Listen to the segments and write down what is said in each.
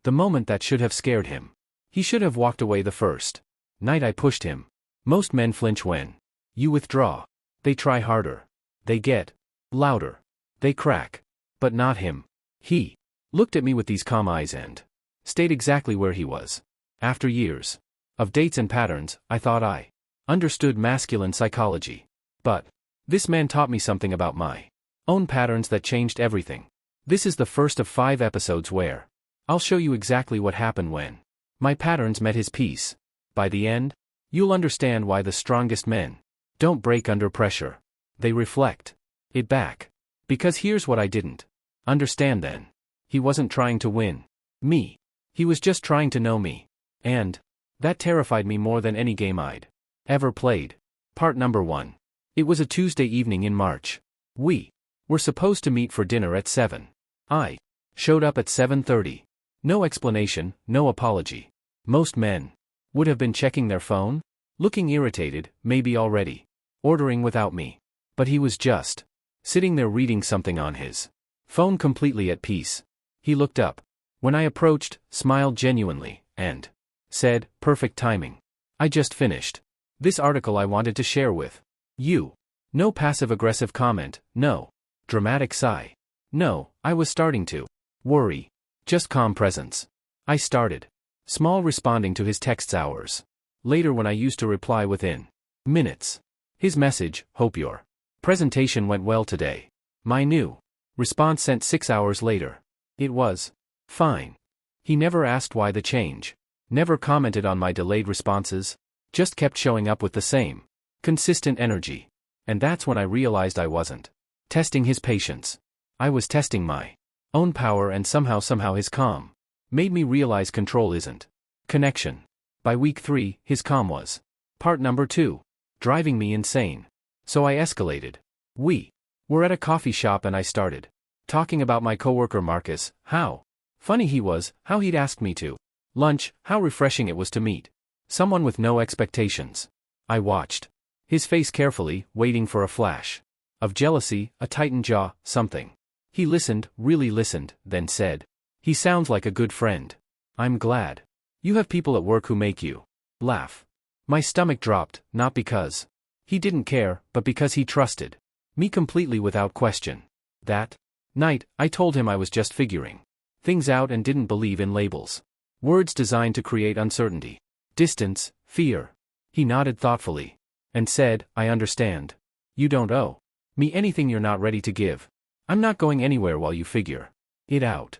The moment that should have scared him. He should have walked away the first night I pushed him. Most men flinch when you withdraw. They try harder. They get louder. They crack. But not him. He looked at me with these calm eyes and stayed exactly where he was. After years of dates and patterns, I thought I understood masculine psychology. But this man taught me something about my own patterns that changed everything. This is the first of 5 episodes where I'll show you exactly what happened when my patterns met his peace. By the end, you'll understand why the strongest men don't break under pressure. They reflect it back. Because here's what I didn't understand then. He wasn't trying to win me. He was just trying to know me. And that terrified me more than any game I'd ever played. Part number 1. It was a Tuesday evening in March. We were supposed to meet for dinner at 7. I showed up at 7:30. No explanation, no apology. Most men would have been checking their phone, looking irritated, maybe already ordering without me. But he was just sitting there reading something on his phone, completely at peace. He looked up when I approached, smiled genuinely, and said, "Perfect timing. I just finished this article I wanted to share with you." No passive-aggressive comment, no dramatic sigh. No, I was starting to worry. Just calm presence. I started small, responding to his texts hours later when I used to reply within minutes. His message, "Hope your presentation went well today." My new response sent 6 hours later. It was fine. He never asked why the change. Never commented on my delayed responses. Just kept showing up with the same consistent energy. And that's when I realized I wasn't testing his patience. I was testing my own power, and somehow his calm made me realize control isn't connection. By week 3, his calm was part number 2, driving me insane. So I escalated. We were at a coffee shop and I started talking about my coworker Marcus, how funny he was, how he'd asked me to lunch, how refreshing it was to meet someone with no expectations. I watched his face carefully, waiting for a flash of jealousy, a tightened jaw, something. He listened, really listened, then said, "He sounds like a good friend. I'm glad you have people at work who make you laugh." My stomach dropped, not because he didn't care, but because he trusted me completely without question. That night, I told him I was just figuring things out and didn't believe in labels. Words designed to create uncertainty, distance, fear. He nodded thoughtfully and said, "I understand. You don't owe me anything you're not ready to give. I'm not going anywhere while you figure it out."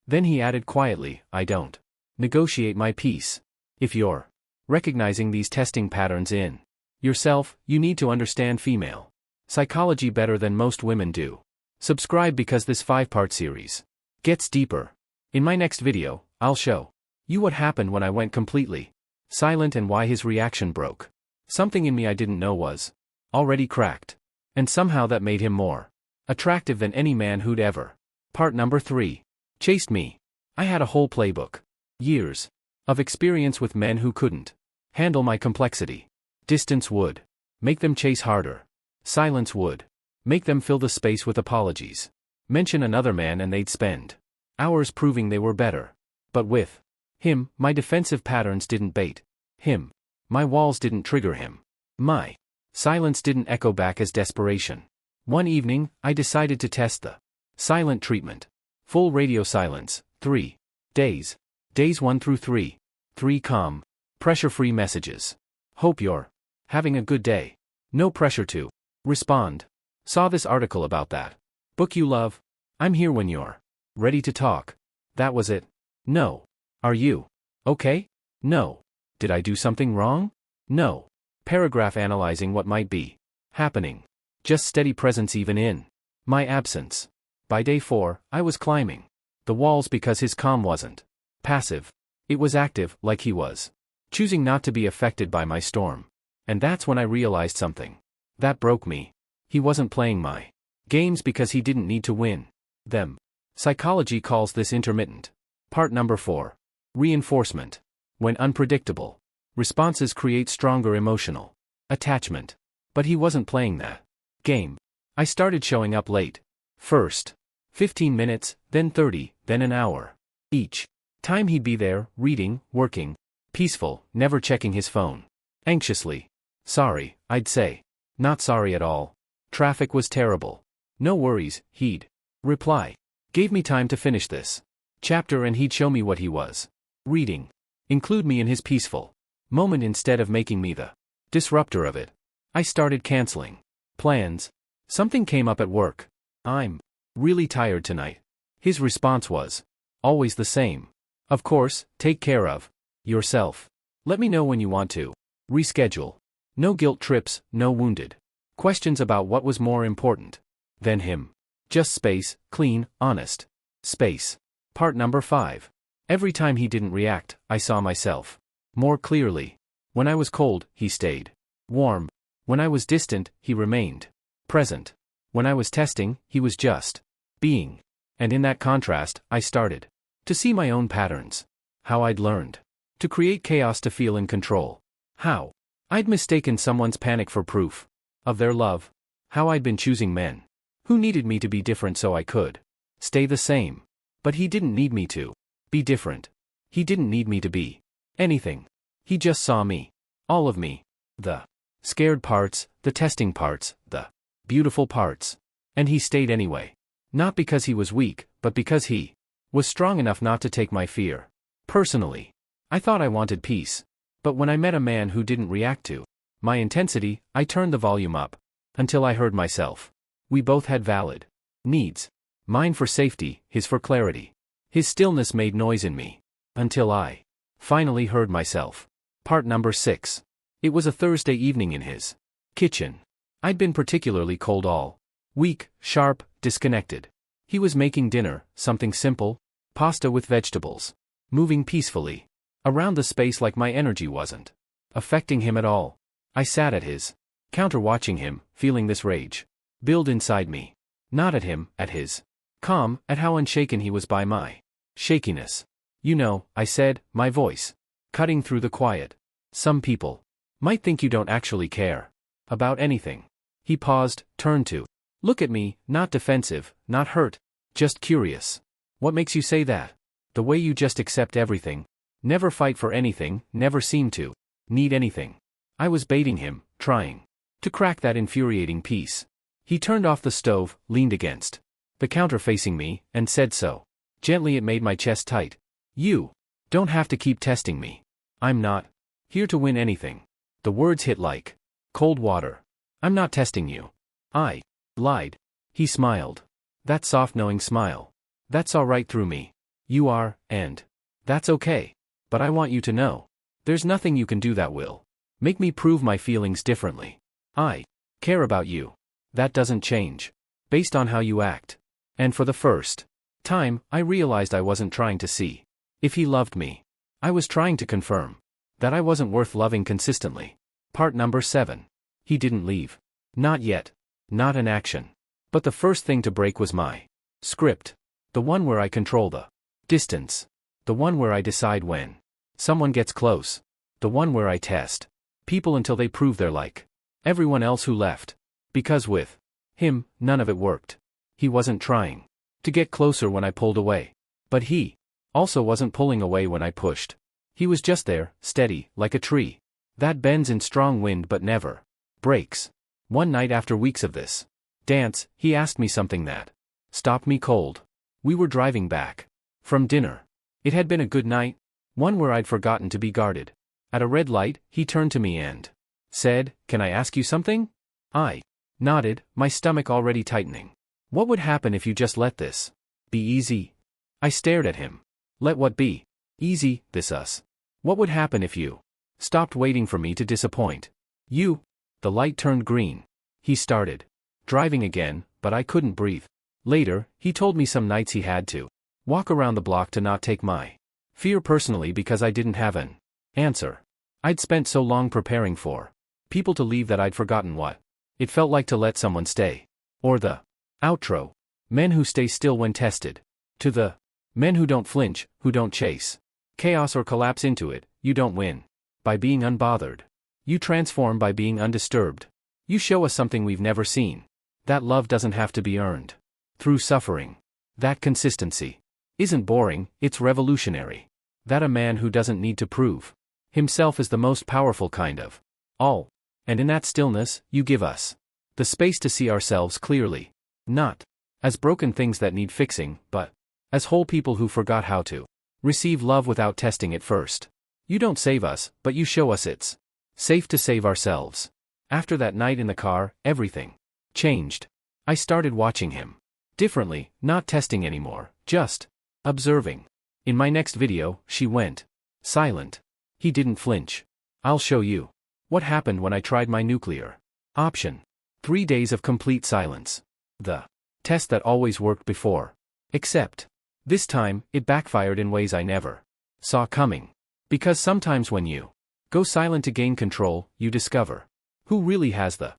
Then he added quietly, "I don't negotiate my peace. If you're recognizing these testing patterns in yourself, you need to understand female psychology better than most women do." Subscribe because this 5-part series gets deeper. In my next video, I'll show you what happened when I went completely silent and why his reaction broke something in me I didn't know was already cracked. And somehow that made him more attractive than any man who'd ever. Part number 3. Chased me. I had a whole playbook. Years of experience with men who couldn't handle my complexity. Distance would make them chase harder. Silence would make them fill the space with apologies. Mention another man and they'd spend hours proving they were better. But with him, my defensive patterns didn't bait him. My walls didn't trigger him. My silence didn't echo back as desperation. One evening, I decided to test the silent treatment. Full radio silence, 3 days. Days 1 through 3. 3 calm, pressure-free messages. Hope you're having a good day. No pressure to respond. Saw this article about that book you love. I'm here when you're ready to talk. That was it. No. Are you okay? No. Did I do something wrong? No. Paragraph analyzing what might be happening. Just steady presence even in my absence. By day 4, I was climbing the walls because his calm wasn't passive. It was active, like he was choosing not to be affected by my storm. And that's when I realized something that broke me. He wasn't playing my games because he didn't need to win them. Psychology calls this intermittent. Part number 4. Reinforcement. When unpredictable responses create stronger emotional attachment. But he wasn't playing that game. I started showing up late. First 15 minutes, then 30, then an hour. Each Time he'd be there, reading, working, peaceful, never checking his phone. Anxiously. Sorry, I'd say. Not sorry at all. Traffic was terrible. No worries, he'd reply. Gave me time to finish this chapter and he'd show me what he was reading. Include me in his peaceful moment instead of making me the disruptor of it. I started canceling plans. Something came up at work. I'm really tired tonight. His response was always the same. Of course, take care of yourself. Let me know when you want to reschedule. No guilt trips, no wounded questions about what was more important than him. Just space, clean, honest space. Part number 5. Every time he didn't react, I saw myself more clearly. When I was cold, he stayed warm. When I was distant, he remained present. When I was testing, he was just being. And in that contrast, I started to see my own patterns. How I'd learned to create chaos to feel in control. How I'd mistaken someone's panic for proof of their love. How I'd been choosing men who needed me to be different so I could stay the same. But he didn't need me to be different. He didn't need me to be anything. He just saw me. All of me. The scared parts, the testing parts, the beautiful parts. And he stayed anyway. Not because he was weak, but because he was strong enough not to take my fear personally. I thought I wanted peace. But when I met a man who didn't react to my intensity, I turned the volume up until I heard myself. We both had valid needs. Mine for safety, his for clarity. His stillness made noise in me until I finally heard myself. Part number 6. It was a Thursday evening in his kitchen. I'd been particularly cold all week, sharp, disconnected. He was making dinner, something simple, pasta with vegetables, moving peacefully around the space like my energy wasn't affecting him at all. I sat at his counter watching him, feeling this rage build inside me. Not at him, at his calm, at how unshaken he was by my shakiness. You know, I said, my voice cutting through the quiet. Some people might think you don't actually care about anything. He paused, turned to look at me, not defensive, not hurt, just curious. What makes you say that? The way you just accept everything, never fight for anything, never seem to need anything. I was baiting him, trying to crack that infuriating peace. He turned off the stove, leaned against the counter facing me, and said so gently it made my chest tight. You don't have to keep testing me. I'm not here to win anything. The words hit like cold water. I'm not testing you. I lied. He smiled. That soft knowing smile. That's all right through me. You are, and that's okay. But I want you to know. There's nothing you can do that will make me prove my feelings differently. I care about you. That doesn't change based on how you act. And for the first time, I realized I wasn't trying to see if he loved me. I was trying to confirm that I wasn't worth loving consistently. Part number 7. He didn't leave. Not yet. Not an action. But the first thing to break was my script. The one where I control the distance. The one where I decide when someone gets close. The one where I test people until they prove they're like everyone else who left. Because with him, none of it worked. He wasn't trying to get closer when I pulled away. But he also wasn't pulling away when I pushed. He was just there, steady, like a tree that bends in strong wind but never breaks. One night after weeks of this dance, he asked me something that stopped me cold. We were driving back from dinner. It had been a good night, one where I'd forgotten to be guarded. At a red light, he turned to me and said, "Can I ask you something?" I nodded, my stomach already tightening. What would happen if you just let this be easy? I stared at him. Let what be easy, this us. What would happen if you stopped waiting for me to disappoint you? The light turned green. He started driving again, but I couldn't breathe. Later, he told me some nights he had to walk around the block to not take my fear personally because I didn't have an answer. I'd spent so long preparing for people to leave that I'd forgotten what it felt like to let someone stay. Or the outro. Men who stay still when tested. To the men who don't flinch, who don't chase chaos or collapse into it, you don't win by being unbothered. You transform by being undisturbed. You show us something we've never seen. That love doesn't have to be earned through suffering. That consistency isn't boring, it's revolutionary. That a man who doesn't need to prove himself is the most powerful kind of all. And in that stillness, you give us the space to see ourselves clearly. Not as broken things that need fixing, but as whole people who forgot how to receive love without testing it first. You don't save us, but you show us it's safe to save ourselves. After that night in the car, everything changed. I started watching him differently, not testing anymore, just observing. In my next video, she went silent. He didn't flinch. I'll show you what happened when I tried my nuclear option. 3 days of complete silence. The test that always worked before. Except, this time, it backfired in ways I never saw coming. Because sometimes when you go silent to gain control, you discover who really has the